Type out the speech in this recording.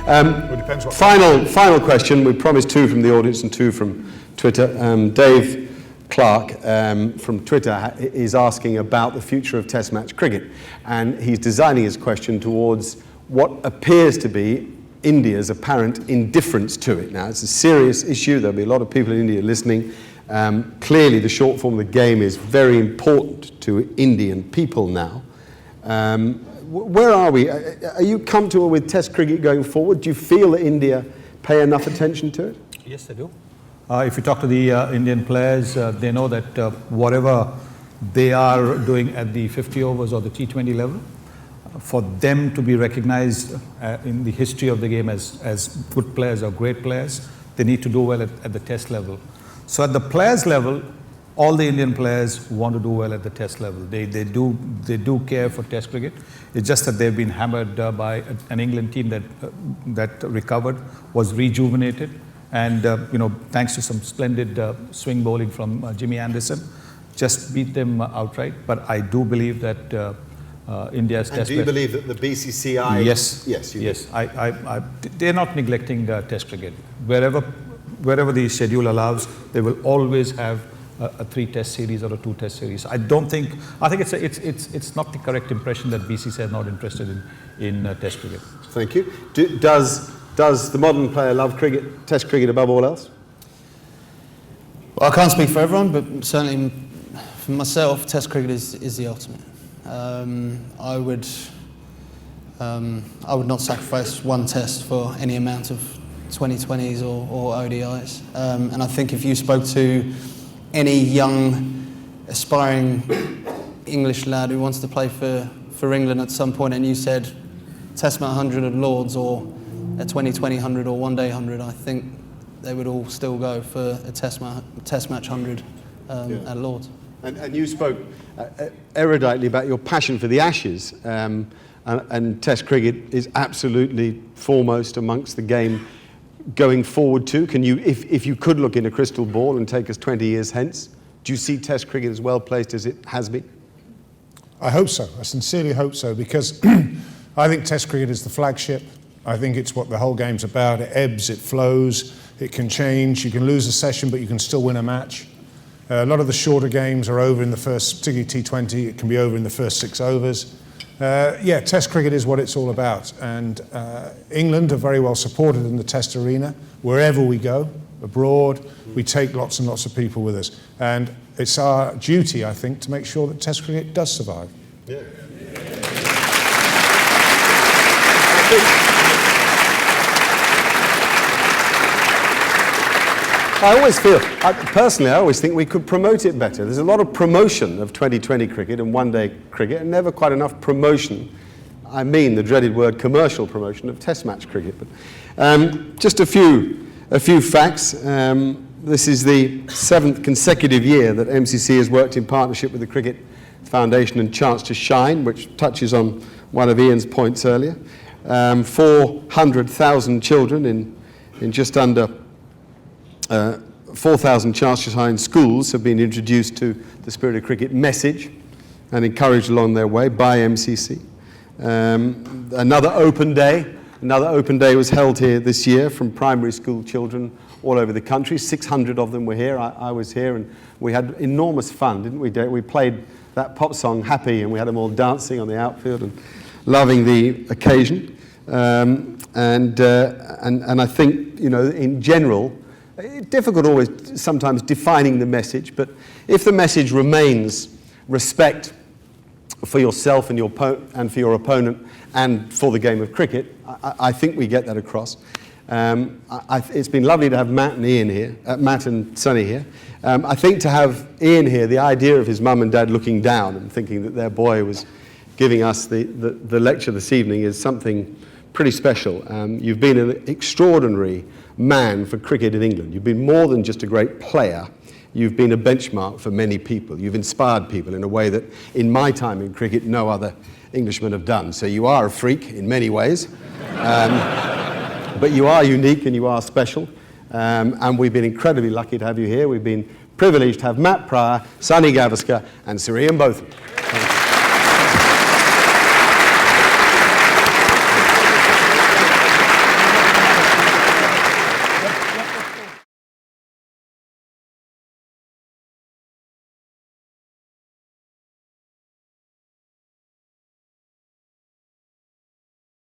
Well, it depends what Final question. We promised 2 from the audience and 2 from Twitter. Dave Clark from Twitter is asking about the future of Test match cricket, and he's designing his question towards what appears to be India's apparent indifference to it. Now, it's a serious issue. There'll be a lot of people in India listening. Clearly, the short form of the game is very important to Indian people now. Where are we? Are you comfortable with Test cricket going forward? Do you feel that India pay enough attention to it? Yes, I do. If you talk to the Indian players, they know that whatever they are doing at the 50 overs or the T20 level, for them to be recognized in the history of the game as good players or great players, they need to do well at the Test level. So at the players level, all the Indian players want to do well at the Test level. They do care for Test cricket. It's just that they've been hammered by an England team that recovered, was rejuvenated, and thanks to some splendid swing bowling from Jimmy Anderson, just beat them outright. But I do believe that India's Test. And do you believe that the BCCI? Yes. Yes. Yes. They're not neglecting Test cricket. Wherever the schedule allows, they will always have a 3-test series or a 2-test series. I think it's not the correct impression that BCCI is not interested in Test cricket. Thank you. Does the modern player love cricket, Test cricket above all else? Well, I can't speak for everyone, but certainly for myself, Test cricket is the ultimate. I would not sacrifice one Test for any amount of 2020s or ODIs. And I think if you spoke to any young, aspiring English lad who wants to play for England at some point, and you said Test match 100 at Lords or a 2020 100 or one day 100, I think they would all still go for a Test match 100 at Lords. And you spoke eruditely about your passion for the Ashes, and Test cricket is absolutely foremost amongst the game going forward too. Can you, if you could look in a crystal ball and take us 20 years hence, do you see Test cricket as well placed as it has been? I hope so. I sincerely hope so, because I think Test cricket is the flagship. I think it's what the whole game's about. It ebbs, it flows, it can change. You can lose a session, but you can still win a match. A lot of the shorter games are over in the first, particularly T20, it can be over in the first 6 overs. Test cricket is what it's all about. And England are very well supported in the Test arena. Wherever we go, abroad, we take lots and lots of people with us. And it's our duty, I think, to make sure that Test cricket does survive. Yeah. I always feel, personally, I always think we could promote it better. There's a lot of promotion of 2020 cricket and one-day cricket, and never quite enough promotion. I mean the dreaded word commercial promotion of Test match cricket. But just a few facts. This is the 7th consecutive year that MCC has worked in partnership with the Cricket Foundation and Chance to Shine, which touches on one of Ian's points earlier. 400,000 children in just under 4,000 Chance to Shine schools have been introduced to the Spirit of Cricket message and encouraged along their way by MCC. Another open day was held here this year from primary school children all over the country. 600 of them were here. I was here, and we had enormous fun, didn't we? We played that pop song Happy, and we had them all dancing on the outfield and loving the occasion. And I think, in general, it's difficult always sometimes defining the message, but if the message remains respect for yourself and for your opponent and for the game of cricket, I think we get that across. It's been lovely to have Matt and Ian here, Matt and Sunny here. I think to have Ian here, the idea of his mum and dad looking down and thinking that their boy was giving us the lecture this evening is something pretty special. You've been an extraordinary man for cricket in England. You've been more than just a great player. You've been a benchmark for many people. You've inspired people in a way that, in my time in cricket, no other Englishmen have done. So you are a freak in many ways. But you are unique and you are special. And we've been incredibly lucky to have you here. We've been privileged to have Matt Pryor, Sunny Gavaskar, and Sir Ian Botham.